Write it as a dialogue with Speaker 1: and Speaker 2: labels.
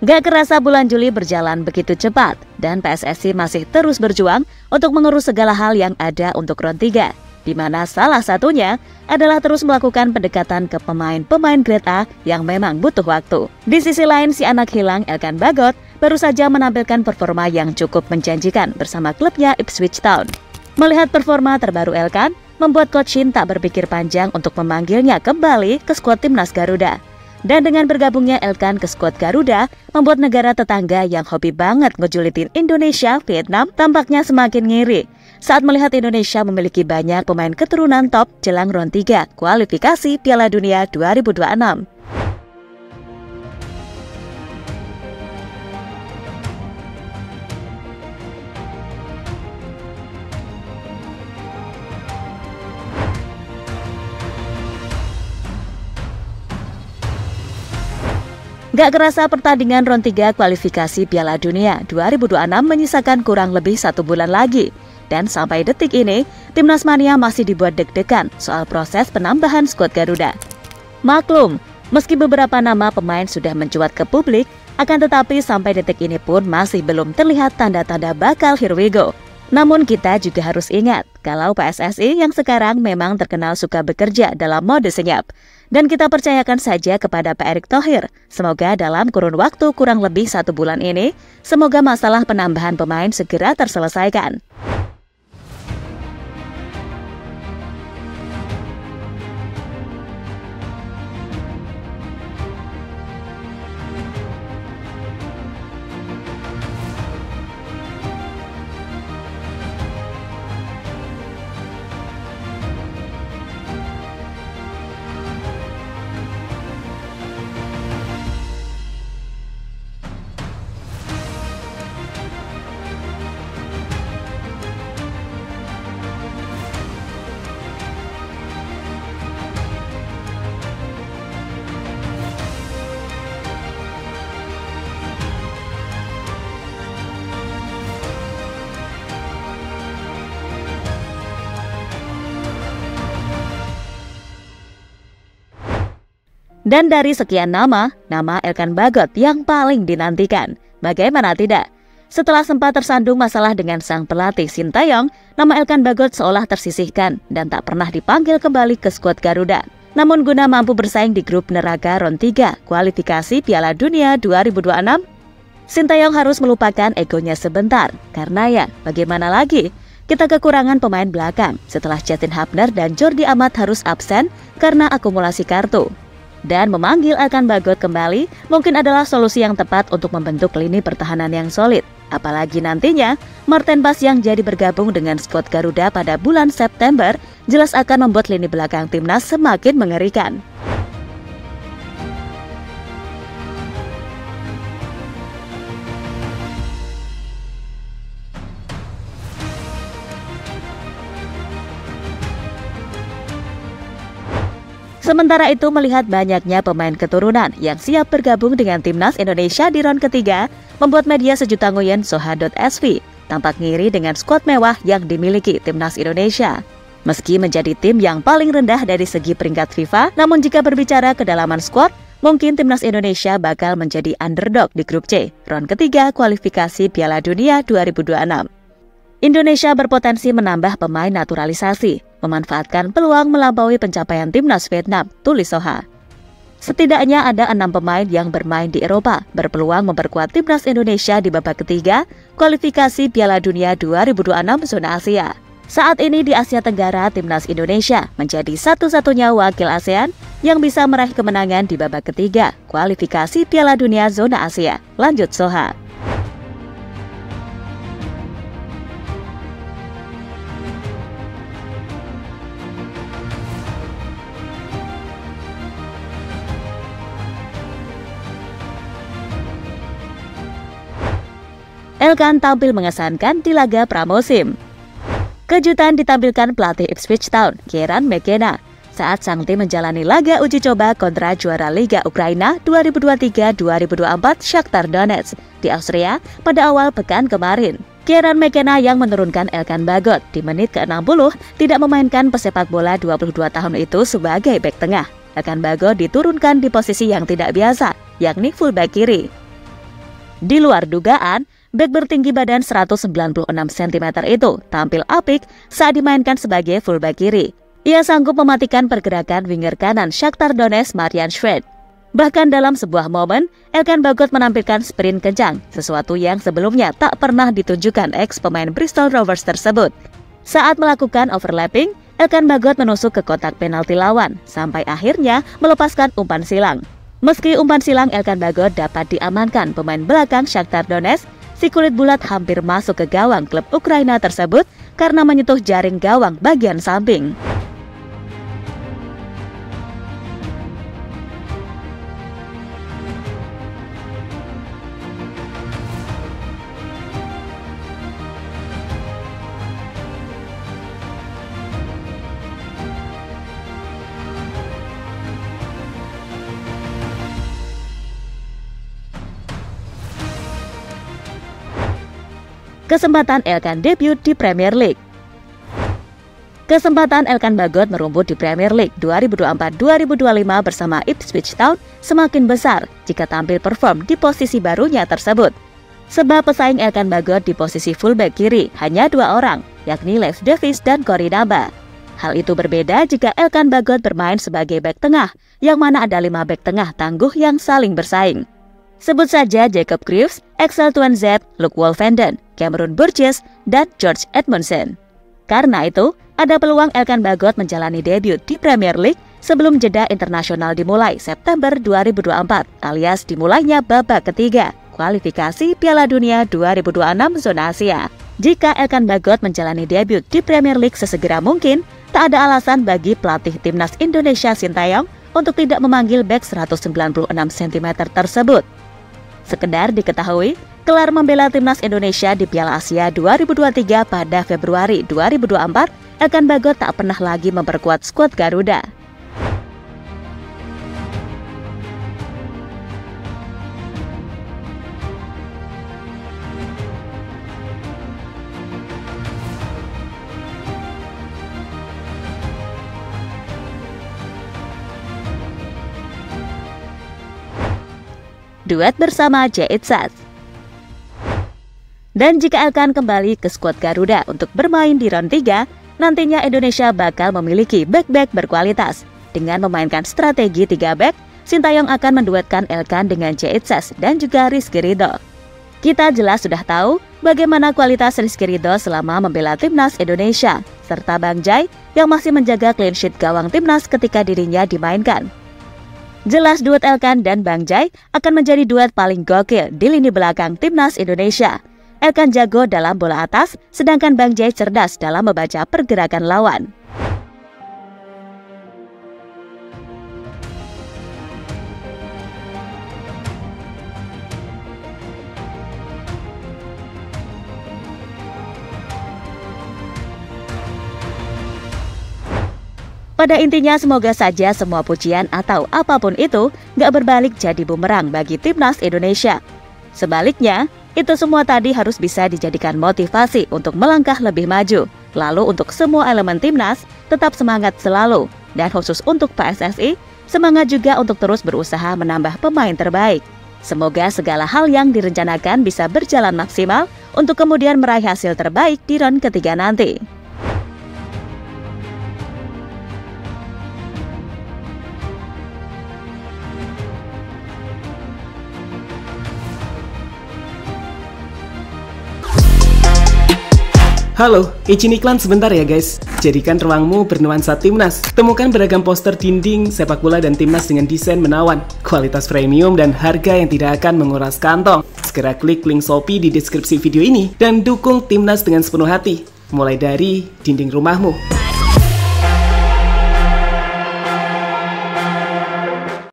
Speaker 1: Gak kerasa bulan Juli berjalan begitu cepat dan PSSI masih terus berjuang untuk mengurus segala hal yang ada untuk Ron 3, di mana salah satunya adalah terus melakukan pendekatan ke pemain-pemain grade A yang memang butuh waktu. Di sisi lain, si anak hilang Elkan Bagot baru saja menampilkan performa yang cukup menjanjikan bersama klubnya Ipswich Town. Melihat performa terbaru Elkan, membuat Coach Shin tak berpikir panjang untuk memanggilnya kembali ke skuad timnas Garuda. Dan dengan bergabungnya Elkan ke skuad Garuda, membuat negara tetangga yang hobi banget ngejulitin Indonesia, Vietnam, tampaknya semakin ngiri saat melihat Indonesia memiliki banyak pemain keturunan top jelang Ron 3 kualifikasi Piala Dunia 2026. Gak kerasa pertandingan Ron 3 kualifikasi Piala Dunia 2026 menyisakan kurang lebih 1 bulan lagi. Dan sampai detik ini, Timnas Mania masih dibuat deg-degan soal proses penambahan skuad Garuda. Maklum, meski beberapa nama pemain sudah mencuat ke publik, akan tetapi sampai detik ini pun masih belum terlihat tanda-tanda bakal here we go. Namun kita juga harus ingat, kalau PSSI yang sekarang memang terkenal suka bekerja dalam mode senyap. Dan kita percayakan saja kepada Pak Erick Thohir. Semoga dalam kurun waktu kurang lebih 1 bulan ini, semoga masalah penambahan pemain segera terselesaikan. Dan dari sekian nama Elkan Bagot yang paling dinantikan. Bagaimana tidak? Setelah sempat tersandung masalah dengan sang pelatih Sintayong, nama Elkan Bagot seolah tersisihkan dan tak pernah dipanggil kembali ke skuad Garuda. Namun guna mampu bersaing di grup neraka Ron 3 kualifikasi Piala Dunia 2026, Sintayong harus melupakan egonya sebentar. Karena ya, bagaimana lagi? Kita kekurangan pemain belakang setelah Justin Hubner dan Jordi Amat harus absen karena akumulasi kartu. Dan memanggil Elkan Bagot kembali mungkin adalah solusi yang tepat untuk membentuk lini pertahanan yang solid. Apalagi nantinya Marten Bas yang jadi bergabung dengan skuad Garuda pada bulan September jelas akan membuat lini belakang timnas semakin mengerikan. Sementara itu, melihat banyaknya pemain keturunan yang siap bergabung dengan Timnas Indonesia di round ketiga, membuat media sejuta nguyen soha.sv tampak ngiri dengan skuad mewah yang dimiliki Timnas Indonesia. Meski menjadi tim yang paling rendah dari segi peringkat FIFA, namun jika berbicara kedalaman skuad, mungkin Timnas Indonesia bakal menjadi underdog di grup C, round ketiga kualifikasi Piala Dunia 2026. Indonesia berpotensi menambah pemain naturalisasi, memanfaatkan peluang melampaui pencapaian timnas Vietnam, tulis Soha. Setidaknya ada 6 pemain yang bermain di Eropa, berpeluang memperkuat timnas Indonesia di babak ketiga kualifikasi Piala Dunia 2026 zona Asia. Saat ini di Asia Tenggara, timnas Indonesia menjadi satu-satunya wakil ASEAN yang bisa meraih kemenangan di babak ketiga kualifikasi Piala Dunia zona Asia, lanjut Soha. Elkan tampil mengesankan di laga pramusim. Kejutan ditampilkan pelatih Ipswich Town, Kieran McKenna, saat sang tim menjalani laga uji coba kontra juara Liga Ukraina 2023-2024 Shakhtar Donetsk di Austria pada awal pekan kemarin. Kieran McKenna yang menurunkan Elkan Bagot di menit ke-60 tidak memainkan pesepak bola 22 tahun itu sebagai bek tengah. Elkan Bagot diturunkan di posisi yang tidak biasa, yakni fullback kiri. Di luar dugaan, bek bertinggi badan 196 cm itu tampil apik saat dimainkan sebagai fullback kiri. Ia sanggup mematikan pergerakan winger kanan Shakhtar Donetsk Marian Shved. Bahkan dalam sebuah momen, Elkan Bagot menampilkan sprint kencang, sesuatu yang sebelumnya tak pernah ditunjukkan ex pemain Bristol Rovers tersebut. Saat melakukan overlapping, Elkan Bagot menusuk ke kotak penalti lawan, sampai akhirnya melepaskan umpan silang. Meski umpan silang Elkan Bagot dapat diamankan pemain belakang Shakhtar Donetsk, si kulit bulat hampir masuk ke gawang klub Ukraina tersebut karena menyentuh jaring gawang bagian samping. Kesempatan Elkan debut di Premier League. Kesempatan Elkan Bagot merumput di Premier League 2024-2025 bersama Ipswich Town semakin besar jika tampil perform di posisi barunya tersebut. Sebab pesaing Elkan Bagot di posisi fullback kiri hanya 2 orang, yakni Leif Davis dan Corey Naba. Hal itu berbeda jika Elkan Bagot bermain sebagai bek tengah, yang mana ada 5 bek tengah tangguh yang saling bersaing. Sebut saja Jacob Greaves, Axel Tuanzebe, Luke Wolfenden, Cameron Burgess, dan George Edmondson. Karena itu, ada peluang Elkan Bagot menjalani debut di Premier League sebelum jeda internasional dimulai September 2024 alias dimulainya babak ketiga kualifikasi Piala Dunia 2026 zona Asia. Jika Elkan Bagot menjalani debut di Premier League sesegera mungkin, tak ada alasan bagi pelatih timnas Indonesia Sintayong untuk tidak memanggil bek 196 cm tersebut. Sekedar diketahui, kelar membela timnas Indonesia di Piala Asia 2023 pada Februari 2024, Elkan Bagot tak pernah lagi memperkuat skuad Garuda. Duet bersama Jaitsas. Dan jika Elkan kembali ke skuad Garuda untuk bermain di round 3, nantinya Indonesia bakal memiliki bek-bek berkualitas. Dengan memainkan strategi 3 bek, Sintayong akan menduetkan Elkan dengan Jaitsas dan juga Rizky Ridho. Kita jelas sudah tahu bagaimana kualitas Rizky Ridho selama membela timnas Indonesia, serta Bang Jai yang masih menjaga clean sheet gawang timnas ketika dirinya dimainkan. Jelas duet Elkan dan Bang Jai akan menjadi duet paling gokil di lini belakang timnas Indonesia. Elkan jago dalam bola atas, sedangkan Bang Jai cerdas dalam membaca pergerakan lawan. Pada intinya semoga saja semua pujian atau apapun itu gak berbalik jadi bumerang bagi timnas Indonesia. Sebaliknya, itu semua tadi harus bisa dijadikan motivasi untuk melangkah lebih maju. Lalu untuk semua elemen timnas, tetap semangat selalu. Dan khusus untuk PSSI, semangat juga untuk terus berusaha menambah pemain terbaik. Semoga segala hal yang direncanakan bisa berjalan maksimal untuk kemudian meraih hasil terbaik di round ketiga nanti.
Speaker 2: Halo, izin iklan sebentar ya guys. Jadikan ruangmu bernuansa timnas. Temukan beragam poster dinding, sepak bola dan timnas dengan desain menawan, kualitas premium dan harga yang tidak akan menguras kantong. Segera klik link Shopee di deskripsi video ini dan dukung timnas dengan sepenuh hati. Mulai dari dinding rumahmu.